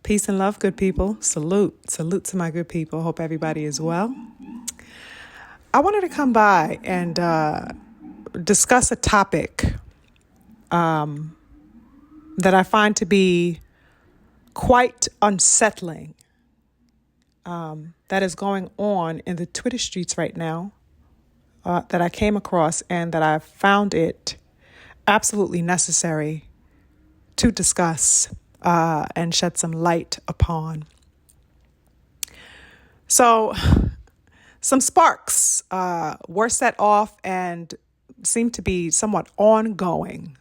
Peace and love, good people. Salute. Salute to my good people. Hope everybody is well. I wanted to come by and discuss a topic that I find to be quite unsettling that is going on in the Twitter streets right now that I came across and that I found it absolutely necessary to discuss and shed some light upon. So some sparks were set off and seem to be somewhat ongoing.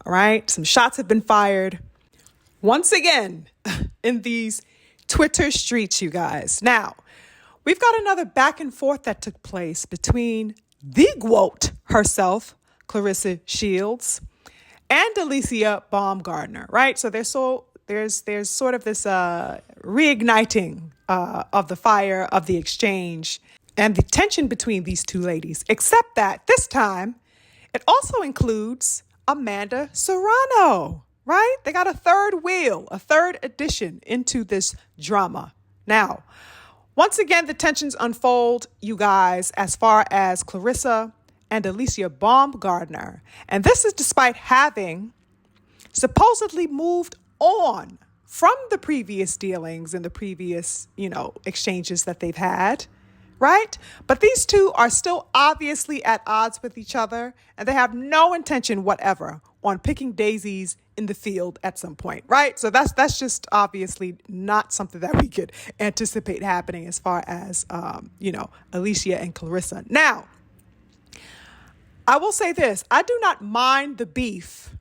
All right. Some shots have been fired once again in these Twitter streets, you guys. Now, we've got another back and forth that took place between the GWOAT herself, Clarissa Shields, and Alicia Baumgardner, right? So there's sort of this reigniting of the fire of the exchange and the tension between these two ladies, except that this time it also includes Amanda Serrano, right? They got a third wheel, a third addition into this drama. Now, once again, the tensions unfold, you guys, as far as Clarissa and Alicia Baumgardner. And this is despite having supposedly moved on from the previous dealings and the previous, exchanges that they've had, right? But these two are still obviously at odds with each other, and they have no intention whatever on picking daisies in the field at some point, right? So that's just obviously not something that we could anticipate happening as far as, Alicia and Clarissa. Now, I will say this, I do not mind the beef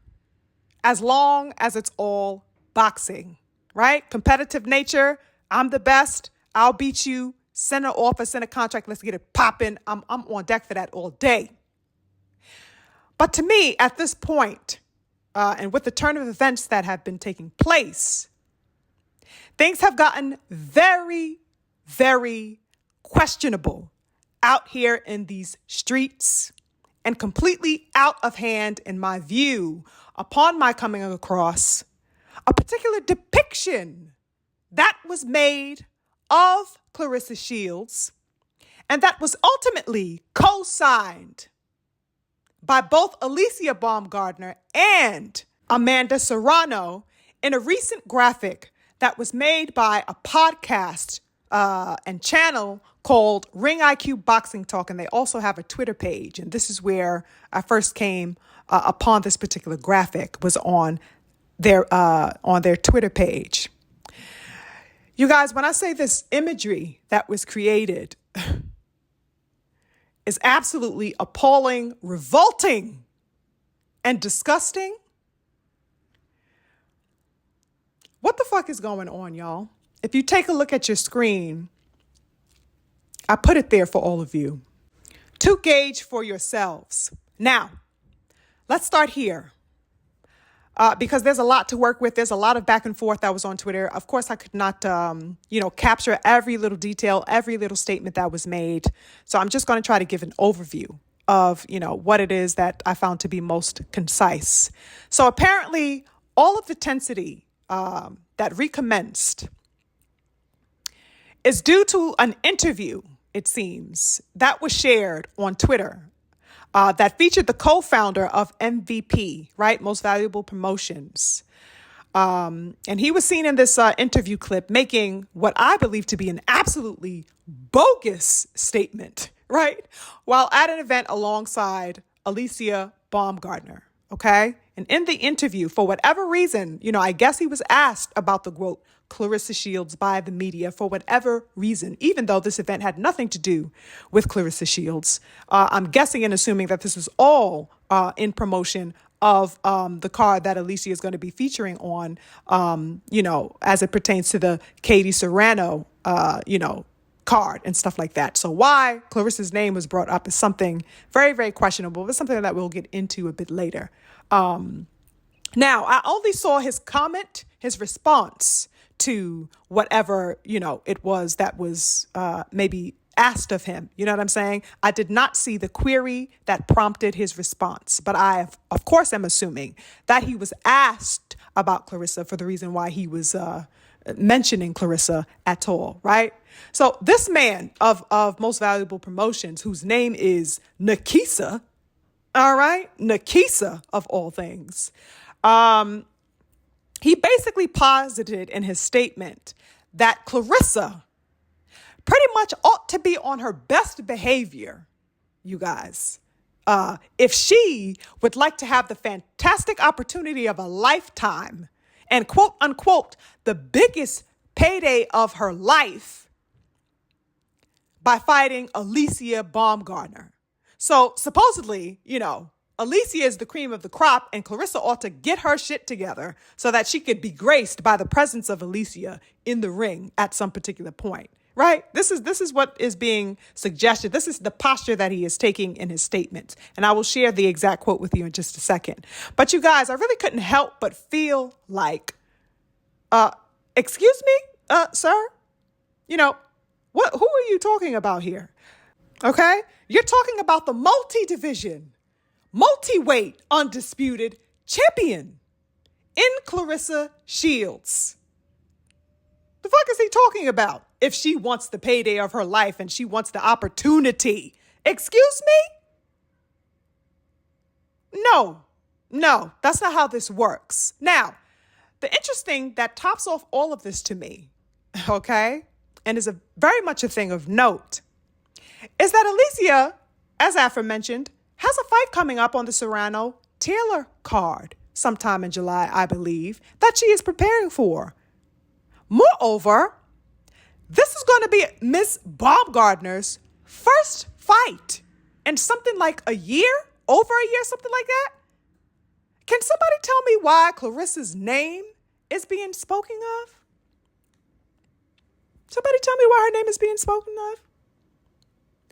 as long as it's all boxing, right? Competitive nature, I'm the best, I'll beat you, send an offer, send a contract, let's get it popping. I'm on deck for that all day. But to me, at this point, and with the turn of events that have been taking place, things have gotten very, very questionable out here in these streets, and completely out of hand, in my view, upon my coming across a particular depiction that was made of Clarissa Shields, and that was ultimately co-signed by both Alicia Baumgardner and Amanda Serrano in a recent graphic that was made by a podcast and channel called Ring IQ Boxing Talk, and they also have a Twitter page. And this is where I first came upon this particular graphic, was on their Twitter page. You guys, when I say this imagery that was created is absolutely appalling, revolting, and disgusting, what the fuck is going on, y'all? If you take a look at your screen, I put it there for all of you to gauge for yourselves. Now, let's start here because there's a lot to work with. There's a lot of back and forth that was on Twitter. Of course, I could not, capture every little detail, every little statement that was made. So I'm just going to try to give an overview of, what it is that I found to be most concise. So apparently, all of the tensity that recommenced is due to an interview, it seems, that was shared on Twitter that featured the co-founder of MVP, right? Most Valuable Promotions. And he was seen in this interview clip making what I believe to be an absolutely bogus statement, right? While at an event alongside Alicia Baumgardner, okay? And in the interview, for whatever reason, I guess he was asked about the GWOAT Clarissa Shields by the media for whatever reason, even though this event had nothing to do with Clarissa Shields. I'm guessing and assuming that this was all in promotion of the card that Alicia is going to be featuring on, as it pertains to the Katie Serrano, card and stuff like that. So why Clarissa's name was brought up is something very, very questionable, but something that we'll get into a bit later. Now, I only saw his comment, his response to whatever, it was that was maybe asked of him. You know what I'm saying? I did not see the query that prompted his response, but I, of course, am assuming that he was asked about Clarissa for the reason why he was mentioning Clarissa at all, right? So this man of Most Valuable Promotions, whose name is Nakisa, all right? Nakisa, of all things. He basically posited in his statement that Clarissa pretty much ought to be on her best behavior, you guys. If she would like to have the fantastic opportunity of a lifetime and quote unquote, the biggest payday of her life by fighting Alicia Baumgardner. So supposedly, Alicia is the cream of the crop, and Clarissa ought to get her shit together so that she could be graced by the presence of Alicia in the ring at some particular point, right? This is what is being suggested. This is the posture that he is taking in his statements. And I will share the exact quote with you in just a second. But you guys, I really couldn't help but feel like, excuse me, sir, who are you talking about here? Okay? You're talking about the multi-division, multi-weight, undisputed champion in Clarissa Shields. The fuck is he talking about? If she wants the payday of her life and she wants the opportunity. Excuse me? No, that's not how this works. Now, the interesting that tops off all of this to me, okay, and is very much a thing of note, is that Alicia, as aforementioned, has a fight coming up on the Serrano Taylor card sometime in July, I believe, that she is preparing for. Moreover, this is going to be Miss Baumgardner's first fight in something like a year, over a year, something like that. Can somebody tell me why Clarissa's name is being spoken of? Somebody tell me why her name is being spoken of.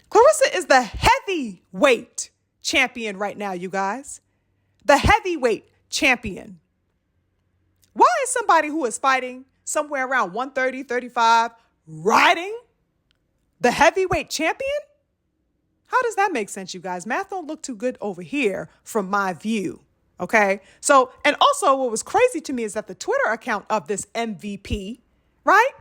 Clarissa is the heavyweight champion right now, you guys. The heavyweight champion. Why is somebody who is fighting somewhere around 130, 35, riding the heavyweight champion? How does that make sense, you guys? Math don't look too good over here from my view. Okay. So, and also what was crazy to me is that the Twitter account of this MVP, right,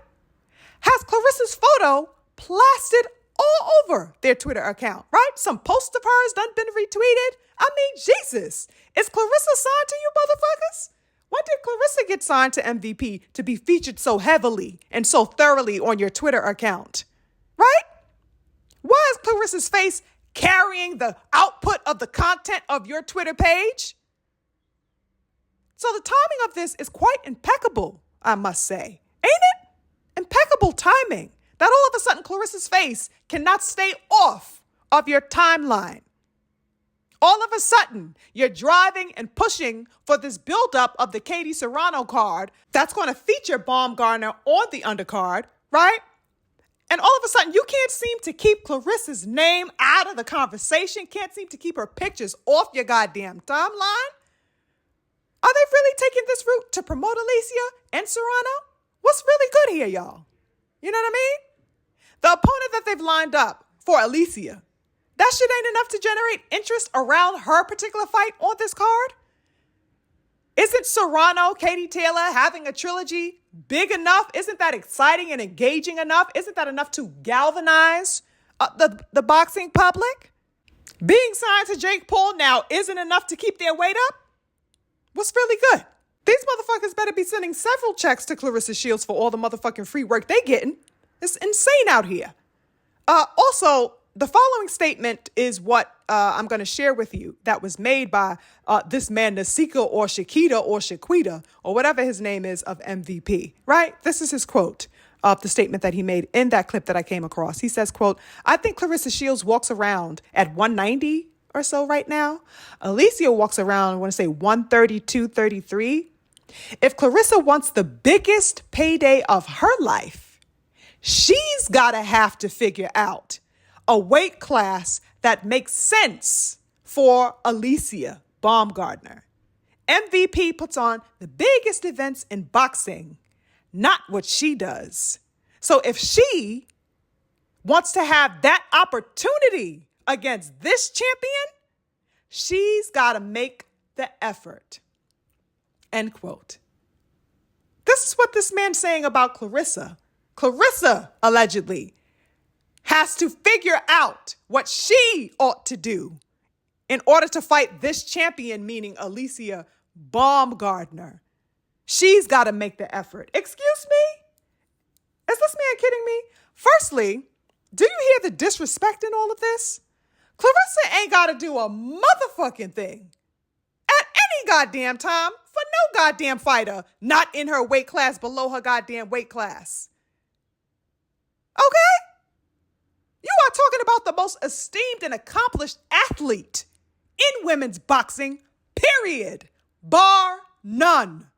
has Clarissa's photo plastered all over their Twitter account, right? Some post of hers done been retweeted. I mean, Jesus, is Clarissa signed to you motherfuckers? When did Clarissa get signed to MVP to be featured so heavily and so thoroughly on your Twitter account, right? Why is Clarissa's face carrying the output of the content of your Twitter page? So the timing of this is quite impeccable, I must say. Ain't it? Impeccable timing. That all of a sudden Clarissa's face cannot stay off of your timeline. All of a sudden, you're driving and pushing for this buildup of the Katie Serrano card that's going to feature Baumgardner on the undercard, right? And all of a sudden, you can't seem to keep Clarissa's name out of the conversation, can't seem to keep her pictures off your goddamn timeline. Are they really taking this route to promote Alicia and Serrano? What's really good here, y'all? You know what I mean? The opponent that they've lined up for Alicia, that shit ain't enough to generate interest around her particular fight on this card? Isn't Serrano, Katie Taylor having a trilogy big enough? Isn't that exciting and engaging enough? Isn't that enough to galvanize the boxing public? Being signed to Jake Paul now isn't enough to keep their weight up? What's really good? These motherfuckers better be sending several checks to Clarissa Shields for all the motherfucking free work they getting. It's insane out here. Also, the following statement is what I'm going to share with you that was made by this man, Nasika or Shakita or Shaquita or whatever his name is of MVP, right? This is his quote of the statement that he made in that clip that I came across. He says, quote, "I think Clarissa Shields walks around at 190 or so right now. Alicia walks around, I want to say 132, 33. If Clarissa wants the biggest payday of her life, she's got to have to figure out a weight class that makes sense for Alicia Baumgardner. MVP puts on the biggest events in boxing, not what she does. So if she wants to have that opportunity against this champion, she's got to make the effort. End quote. This is what this man's saying about Clarissa. Clarissa, allegedly, has to figure out what she ought to do in order to fight this champion, meaning Alicia Baumgardner. She's got to make the effort. Excuse me? Is this man kidding me? Firstly, do you hear the disrespect in all of this? Clarissa ain't got to do a motherfucking thing at any goddamn time for no goddamn fighter not in her weight class, below her goddamn weight class. Okay? You are talking about the most esteemed and accomplished athlete in women's boxing, period. Bar none.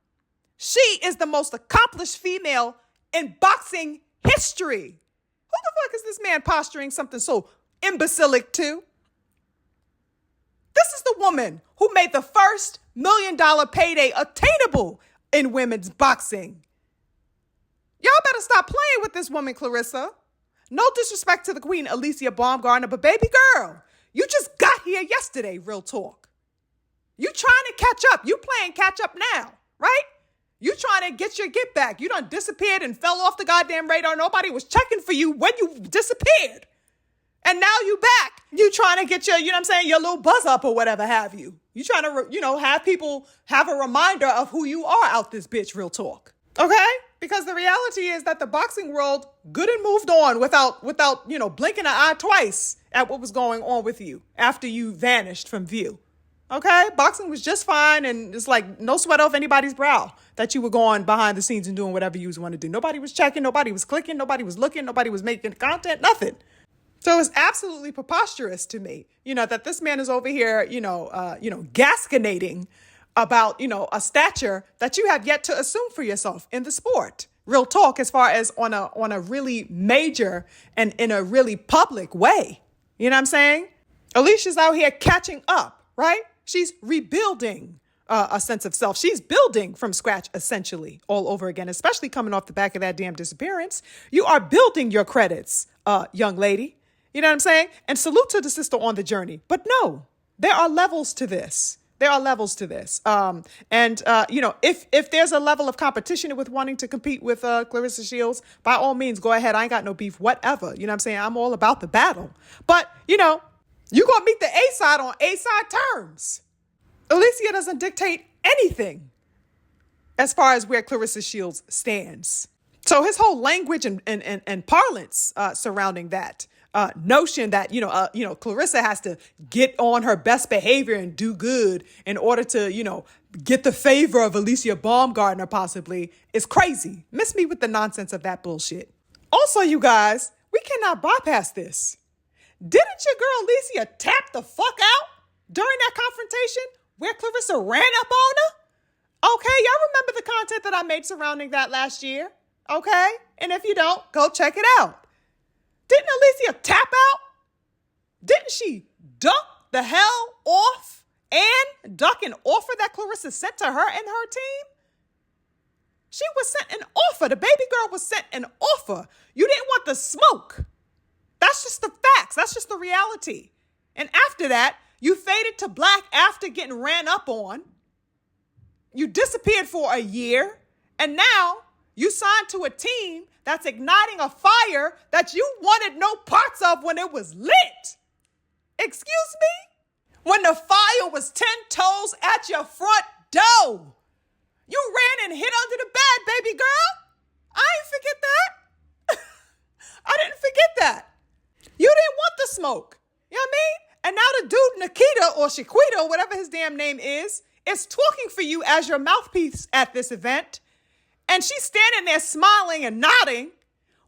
She is the most accomplished female in boxing history. Who the fuck is this man posturing something so imbecilic to? This is the woman who made the first $1 million payday attainable in women's boxing. Y'all better stop playing with this woman, Clarissa. No disrespect to the queen, Alicia Baumgardner, but baby girl, you just got here yesterday, real talk. You trying to catch up. You playing catch up now, right? You trying to get your get back. You done disappeared and fell off the goddamn radar. Nobody was checking for you when you disappeared. And now you back. You trying to get your, you know what I'm saying, your little buzz up or whatever have you. You trying to, have people have a reminder of who you are out this bitch, real talk. Okay? Because the reality is that the boxing world good and moved on without blinking an eye twice at what was going on with you after you vanished from view. Okay? Boxing was just fine, and it's like no sweat off anybody's brow that you were going behind the scenes and doing whatever you was want to do. Nobody was checking, nobody was clicking, nobody was looking, nobody was making content, nothing. So it's absolutely preposterous to me, that this man is over here, gascinating about, a stature that you have yet to assume for yourself in the sport. Real talk, as far as on a really major and in a really public way. You know what I'm saying? Alicia's out here catching up, right? She's rebuilding a sense of self. She's building from scratch, essentially, all over again, especially coming off the back of that damn disappearance. You are building your credits, young lady. You know what I'm saying? And salute to the sister on the journey. But no, there are levels to this. There are levels to this. If there's a level of competition with wanting to compete with Clarissa Shields, by all means, go ahead. I ain't got no beef, whatever. You know what I'm saying? I'm all about the battle. But, you're going to meet the A-side on A-side terms. Alicia doesn't dictate anything as far as where Clarissa Shields stands. So his whole language and parlance surrounding that notion that, Clarissa has to get on her best behavior and do good in order to, get the favor of Alicia Baumgardner possibly is crazy. Miss me with the nonsense of that bullshit. Also, you guys, we cannot bypass this. Didn't your girl Alicia tap the fuck out during that confrontation where Clarissa ran up on her? Okay, y'all remember the content that I made surrounding that last year? Okay, and if you don't, go check it out. Didn't Alicia tap out? Didn't she duck the hell off and duck an offer that Clarissa sent to her and her team? She was sent an offer. The baby girl was sent an offer. You didn't want the smoke. That's just the facts. That's just the reality. And after that, you faded to black after getting ran up on. You disappeared for a year. And now you signed to a team that's igniting a fire that you wanted no parts of when it was lit. Excuse me? When the fire was 10 toes at your front door. You ran and hid under the bed, baby girl. I ain't forget that. I didn't forget that. You didn't want the smoke. You know what I mean? And now the dude Nikita or Shaquita, whatever his damn name is talking for you as your mouthpiece at this event. And she's standing there smiling and nodding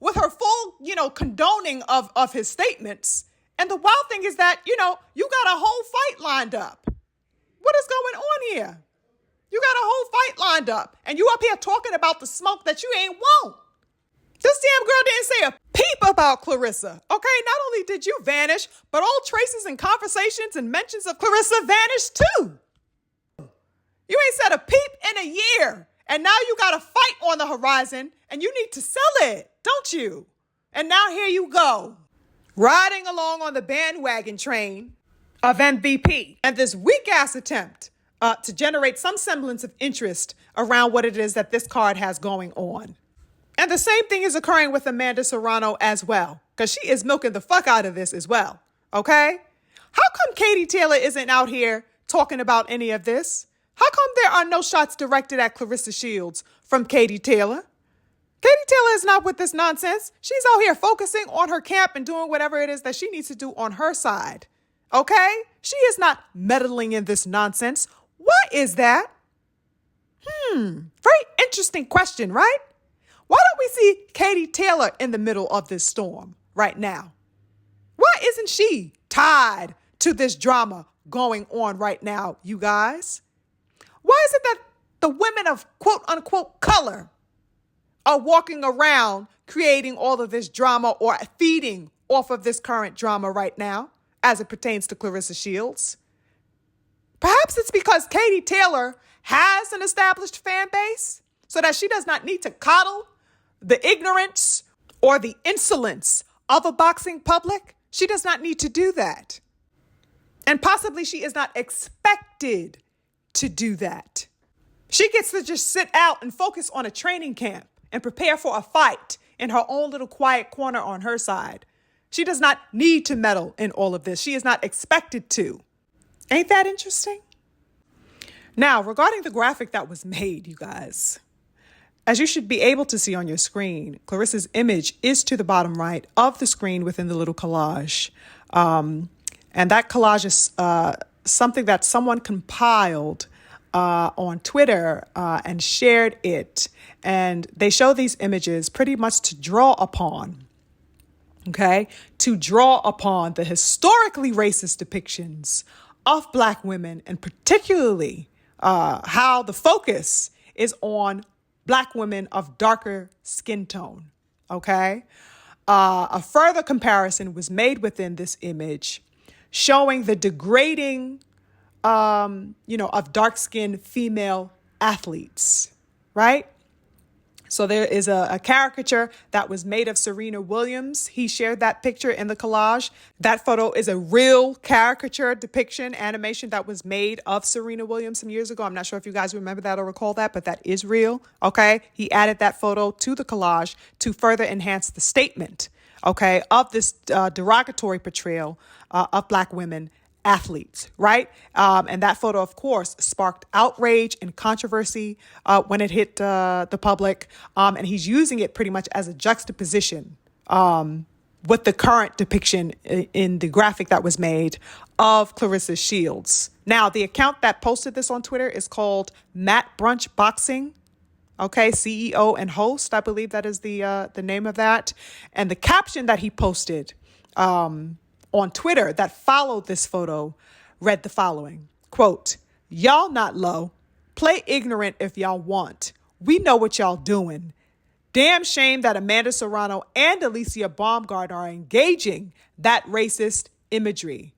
with her full, condoning of his statements. And the wild thing is that, you got a whole fight lined up. What is going on here? You got a whole fight lined up. And you up here talking about the smoke that you ain't want. This damn girl didn't say a peep about Clarissa. Okay, not only did you vanish, but all traces and conversations and mentions of Clarissa vanished too. You ain't said a peep in a year. And now you got a fight on the horizon and you need to sell it, don't you? And now here you go. riding along on the bandwagon train of MVP and this weak-ass attempt to generate some semblance of interest around what it is that this card has going on. And the same thing is occurring with Amanda Serrano as well, because she is milking the fuck out of this as well, okay? How come Katie Taylor isn't out here talking about any of this? How come there are no shots directed at Clarissa Shields from Katie Taylor? Katie Taylor is not with this nonsense. She's out here focusing on her camp and doing whatever it is that she needs to do on her side, okay? She is not meddling in this nonsense. Why is that? Very interesting question, right? Why don't we see Katie Taylor in the middle of this storm right now? Why isn't she tied to this drama going on right now, you guys? Why is it that the women of quote unquote color are walking around creating all of this drama or feeding off of this current drama right now as it pertains to Clarissa Shields? Perhaps it's because Katie Taylor has an established fan base so that she does not need to coddle the ignorance or the insolence of a boxing public. She does not need to do that. And possibly she is not expected to do that. She gets to just sit out and focus on a training camp and prepare for a fight in her own little quiet corner on her side. She does not need to meddle in all of this. She is not expected to. Ain't that interesting? Now, regarding the graphic that was made, you guys, as you should be able to see on your screen, Clarissa's image is to the bottom right of the screen within the little collage. And that collage is something that someone compiled on Twitter and shared it. And they show these images pretty much to draw upon, okay, to draw upon the historically racist depictions of Black women, and particularly how the focus is on Black women of darker skin tone, okay? A further comparison was made within this image showing the degrading, of dark-skinned female athletes, right? So there is a caricature that was made of Serena Williams. He shared that picture in the collage. That photo is a real caricature depiction, animation that was made of Serena Williams some years ago. I'm not sure if you guys remember that or recall that, but that is real, okay? He added that photo to the collage to further enhance the statement, okay, of this derogatory portrayal of Black women athletes, right? And that photo, of course, sparked outrage and controversy when it hit the public. And he's using it pretty much as a juxtaposition with the current depiction in the graphic that was made of Clarissa Shields. Now, the account that posted this on Twitter is called Matt Brunch Boxing. Okay, CEO and host, I believe that is the name of that. And the caption that he posted on Twitter that followed this photo read the following, quote, "Y'all not low. Play ignorant if y'all want. We know what y'all doing. Damn shame that Amanda Serrano and Alicia Baumgardner are engaging that racist imagery.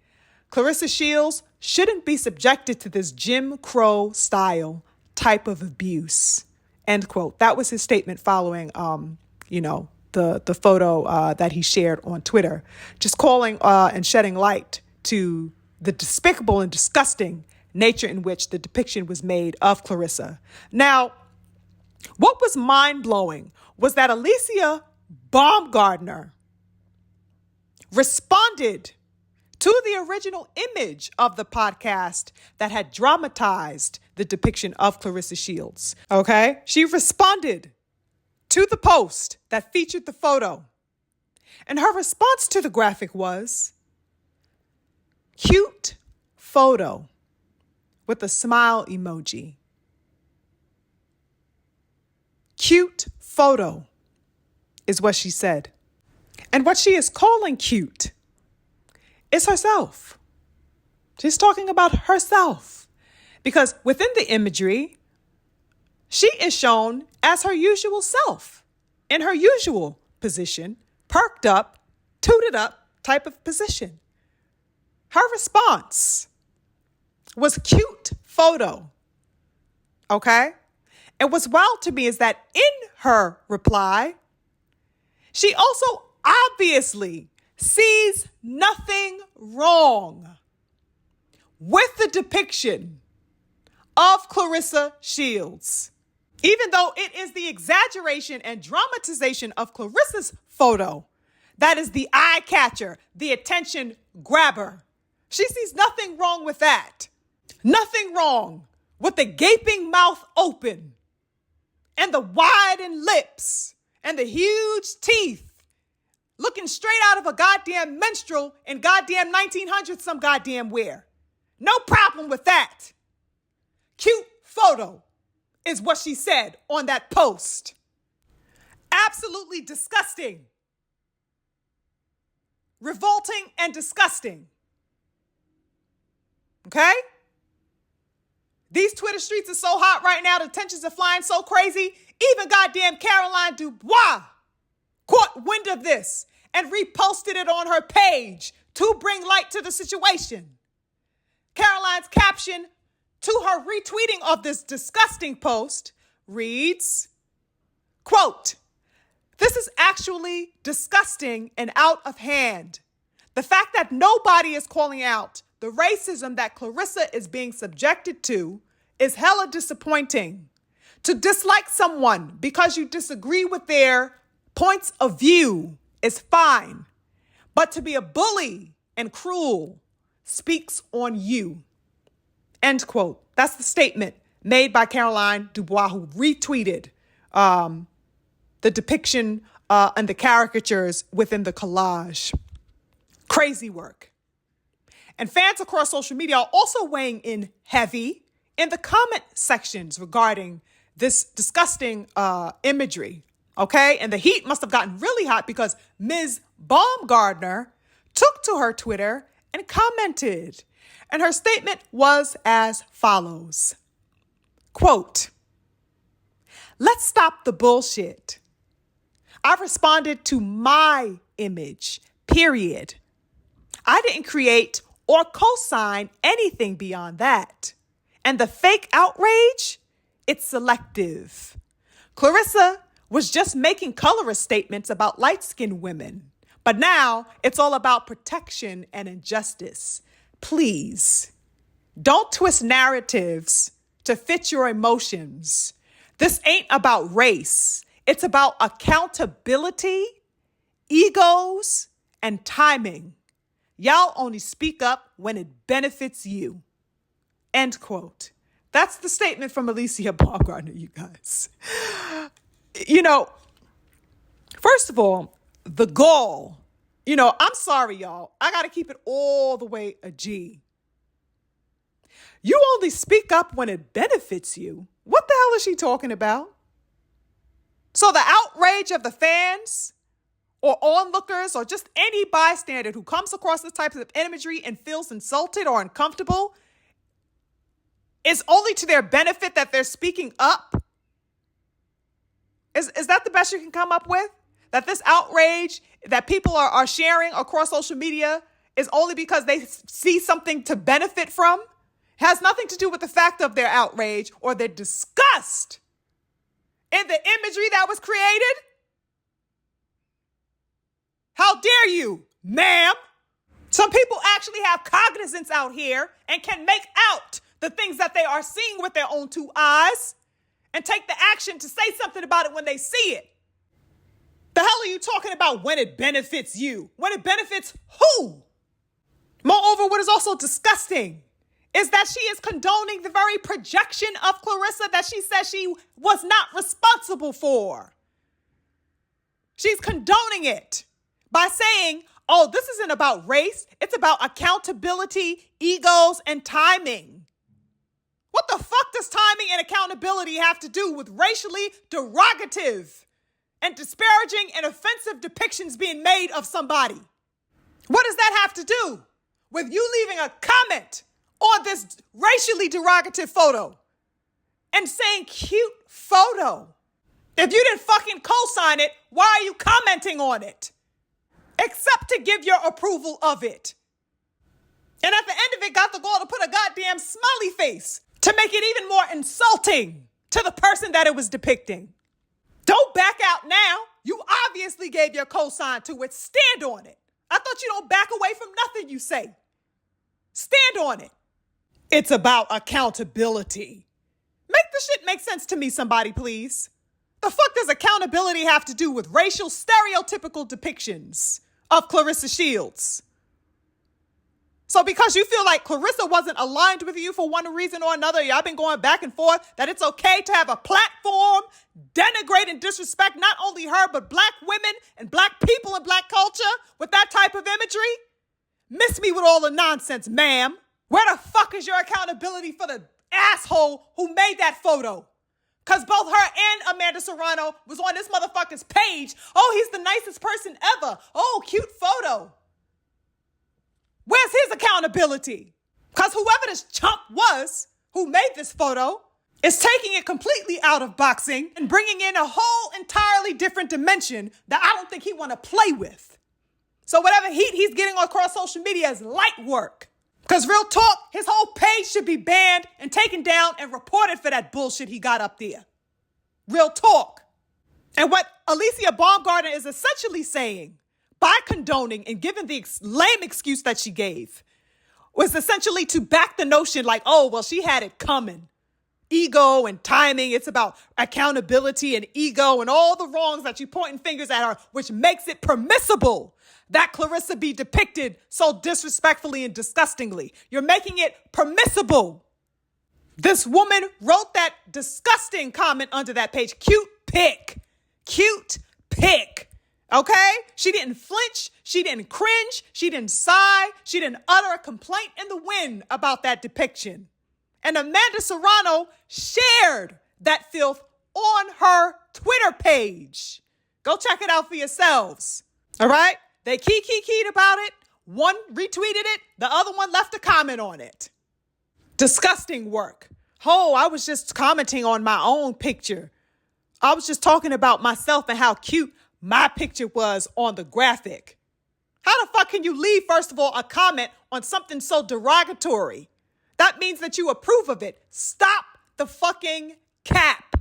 Clarissa Shields shouldn't be subjected to this Jim Crow style type of abuse." End quote. That was his statement following, the photo that he shared on Twitter, just calling and shedding light to the despicable and disgusting nature in which the depiction was made of Clarissa. Now, what was mind-blowing was that Alicia Baumgardner responded to the original image of the podcast that had dramatized the depiction of Clarissa Shields, okay? She responded to the post that featured the photo. And her response to the graphic was, "Cute photo," with a smile emoji. Cute photo is what she said. And what she is calling cute is herself. She's talking about herself. Because within the imagery, she is shown as her usual self, in her usual position, perked up, tooted up type of position. Her response was cute photo, okay? And what's wild to me is that in her reply, she also obviously sees nothing wrong with the depiction of Clarissa Shields, even though it is the exaggeration and dramatization of Clarissa's photo that is the eye catcher, the attention grabber. She sees nothing wrong with that. Nothing wrong with the gaping mouth open and the widened lips and the huge teeth looking straight out of a goddamn minstrel in goddamn 1900s some goddamn where. No problem with that. Cute photo is what she said on that post. Absolutely disgusting. Revolting and disgusting. Okay? These Twitter streets are so hot right now. The tensions are flying so crazy. Even goddamn Caroline Dubois caught wind of this and reposted it on her page to bring light to the situation. Caroline's caption to her retweeting of this disgusting post reads, quote, "This is actually disgusting and out of hand. The fact that nobody is calling out the racism that Clarissa is being subjected to is hella disappointing. To dislike someone because you disagree with their points of view is fine, but to be a bully and cruel speaks on you." End quote. That's the statement made by Caroline Dubois, who retweeted the depiction and the caricatures within the collage. Crazy work. And fans across social media are also weighing in heavy in the comment sections regarding this disgusting imagery. Okay? And the heat must have gotten really hot because Ms. Baumgardner took to her Twitter and commented. And her statement was as follows. Quote, "Let's stop the bullshit. I responded to my image, period. I didn't create or co-sign anything beyond that. And the fake outrage, it's selective. Clarissa was just making colorist statements about light-skinned women. But now it's all about protection and injustice. Please, don't twist narratives to fit your emotions. This ain't about race. It's about accountability, egos, and timing. Y'all only speak up when it benefits you." End quote. That's the statement from Alicia Baumgardner, you guys. You know, first of all, the gall. You know, I'm sorry, y'all. I got to keep it all the way a G. You only speak up when it benefits you. What the hell is she talking about? So the outrage of the fans or onlookers or just any bystander who comes across this type of imagery and feels insulted or uncomfortable is only to their benefit that they're speaking up? Is that the best you can come up with? That this outrage that people are sharing across social media is only because they see something to benefit from? Has nothing to do with the fact of their outrage or their disgust in the imagery that was created? How dare you, ma'am? Some people actually have cognizance out here and can make out the things that they are seeing with their own two eyes and take the action to say something about it when they see it. The hell are you talking about when it benefits you? When it benefits who? Moreover, what is also disgusting is that she is condoning the very projection of Clarissa that she says she was not responsible for. She's condoning it by saying, oh, this isn't about race. It's about accountability, egos, and timing. What the fuck does timing and accountability have to do with racially derogative and disparaging and offensive depictions being made of somebody? What does that have to do with you leaving a comment on this racially derogative photo and saying cute photo? If you didn't fucking co-sign it, why are you commenting on it? Except to give your approval of it. And at the end of it, got the gall to put a goddamn smiley face to make it even more insulting to the person that it was depicting. Don't back out now. You obviously gave your cosign to it. Stand on it. I thought you don't back away from nothing you say. Stand on it. It's about accountability. Make the shit make sense to me, somebody, please. The fuck does accountability have to do with racial stereotypical depictions of Clarissa Shields? So because you feel like Clarissa wasn't aligned with you for one reason or another, y'all been going back and forth, that it's okay to have a platform, denigrate and disrespect not only her, but black women and black people and black culture with that type of imagery? Miss me with all the nonsense, ma'am. Where the fuck is your accountability for the asshole who made that photo? Because both her and Amanda Serrano was on this motherfucker's page. Oh, he's the nicest person ever. Oh, cute photo. Where's his accountability? Because whoever this chump was who made this photo is taking it completely out of boxing and bringing in a whole entirely different dimension that I don't think he want to play with. So whatever heat he's getting across social media is light work. Because real talk, his whole page should be banned and taken down and reported for that bullshit he got up there. Real talk. And what Alicia Baumgardner is essentially saying by condoning and giving the lame excuse that she gave was essentially to back the notion like, oh, well, she had it coming. Ego and timing. It's about accountability and ego and all the wrongs that you pointing fingers at her, which makes it permissible that Clarissa be depicted so disrespectfully and disgustingly. You're making it permissible. This woman wrote that disgusting comment under that page. Cute pic. Cute pic. Okay? She didn't flinch. She didn't cringe. She didn't sigh. She didn't utter a complaint in the wind about that depiction. And Amanda Serrano shared that filth on her Twitter page. Go check it out for yourselves. All right? They keyed about it. One retweeted it. The other one left a comment on it. Disgusting work. Oh, I was just commenting on my own picture. I was just talking about myself and how cute my picture was on the graphic. How the fuck can you leave, first of all, a comment on something so derogatory? That means that you approve of it. Stop the fucking cap.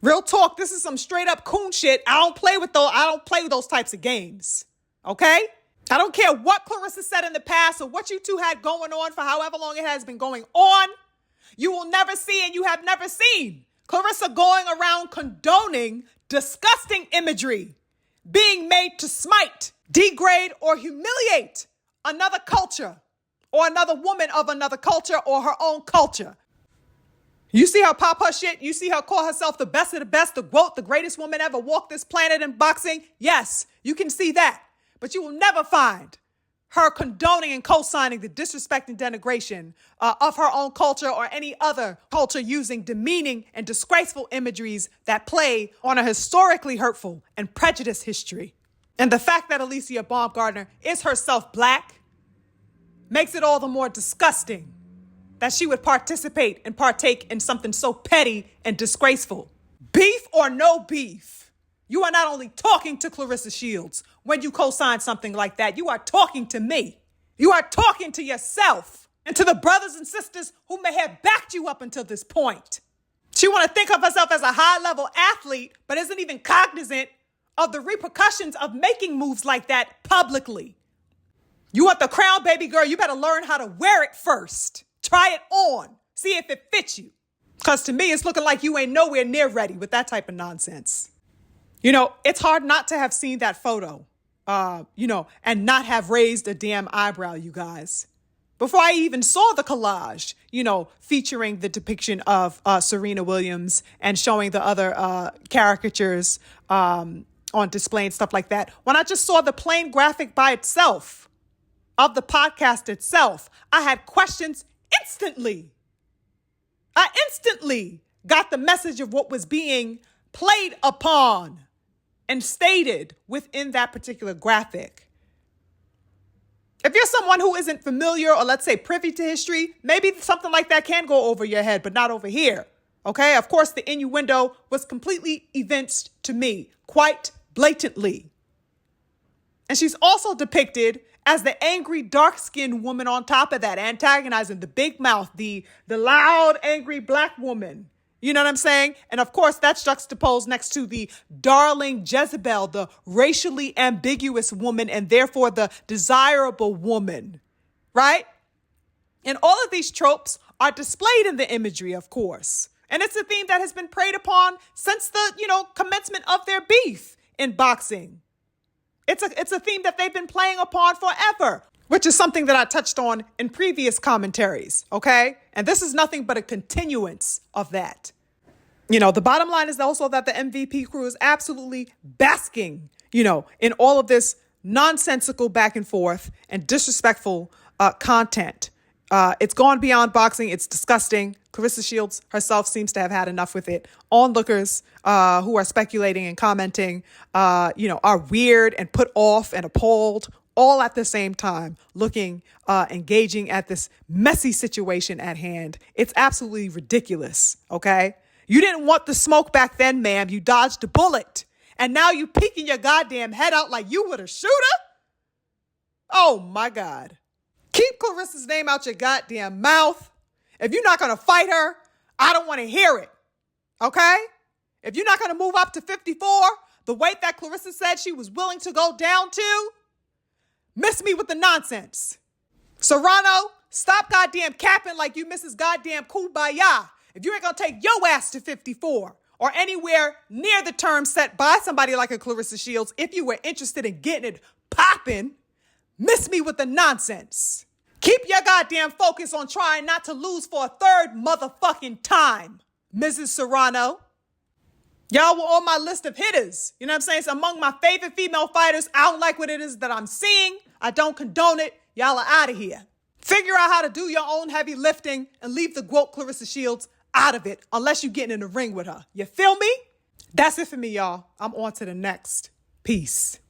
Real talk, this is some straight up coon shit. I don't play with those types of games. Okay? I don't care what Clarissa said in the past or what you two had going on for however long it has been going on. You will never see and you have never seen Clarissa going around condoning disgusting imagery being made to smite, degrade, or humiliate another culture or another woman of another culture or her own culture. You see her pop her shit? You see her call herself the best of the best, the GOAT, the greatest woman ever walked this planet in boxing? Yes, you can see that. But you will never find her condoning and co-signing the disrespect and denigration of her own culture or any other culture using demeaning and disgraceful imageries that play on a historically hurtful and prejudiced history. And the fact that Alicia Baumgardner is herself black makes it all the more disgusting that she would participate and partake in something so petty and disgraceful. Beef or no beef, you are not only talking to Clarissa Shields when you co-sign something like that, you are talking to me. You are talking to yourself and to the brothers and sisters who may have backed you up until this point. She want to think of herself as a high-level athlete, but isn't even cognizant of the repercussions of making moves like that publicly. You want the crown, baby girl, you better learn how to wear it first. Try it on. See if it fits you. Because to me, it's looking like you ain't nowhere near ready with that type of nonsense. You know, it's hard not to have seen that photo, and not have raised a damn eyebrow, you guys. Before I even saw the collage, featuring the depiction of Serena Williams and showing the other caricatures on display and stuff like that. When I just saw the plain graphic by itself of the podcast itself, I had questions instantly. I instantly got the message of what was being played upon and stated within that particular graphic. If you're someone who isn't familiar or let's say privy to history, maybe something like that can go over your head, but not over here. Okay? Of course, the innuendo was completely evinced to me quite blatantly. And she's also depicted as the angry, dark-skinned woman on top of that, antagonizing the big mouth, the loud, angry black woman You know what I'm saying? And of course, that's juxtaposed next to the darling Jezebel, the racially ambiguous woman, and therefore the desirable woman, right? And all of these tropes are displayed in the imagery, of course. And it's a theme that has been preyed upon since the, commencement of their beef in boxing. It's a theme that they've been playing upon forever, which is something that I touched on in previous commentaries, okay? And this is nothing but a continuance of that. The bottom line is also that the MVP crew is absolutely basking, in all of this nonsensical back and forth and disrespectful content. It's gone beyond boxing. It's disgusting. Clarissa Shields herself seems to have had enough with it. Onlookers who are speculating and commenting, are weird and put off and appalled all at the same time, engaging at this messy situation at hand. It's absolutely ridiculous, okay? You didn't want the smoke back then, ma'am. You dodged a bullet. And now you peeking your goddamn head out like you were the shooter? Oh, my God. Keep Clarissa's name out your goddamn mouth. If you're not going to fight her, I don't want to hear it, okay? If you're not going to move up to 54, the weight that Clarissa said she was willing to go down to, miss me with the nonsense. Serrano, stop goddamn capping like you Mrs. Goddamn Kumbaya. If you ain't going to take your ass to 54 or anywhere near the term set by somebody like a Clarissa Shields, if you were interested in getting it popping, miss me with the nonsense. Keep your goddamn focus on trying not to lose for a third motherfucking time, Mrs. Serrano. Y'all were on my list of hitters. You know what I'm saying? It's among my favorite female fighters. I don't like what it is that I'm seeing. I don't condone it. Y'all are out of here. Figure out how to do your own heavy lifting and leave the GOAT Clarissa Shields out of it unless you're getting in the ring with her. You feel me? That's it for me, y'all. I'm on to the next. Peace.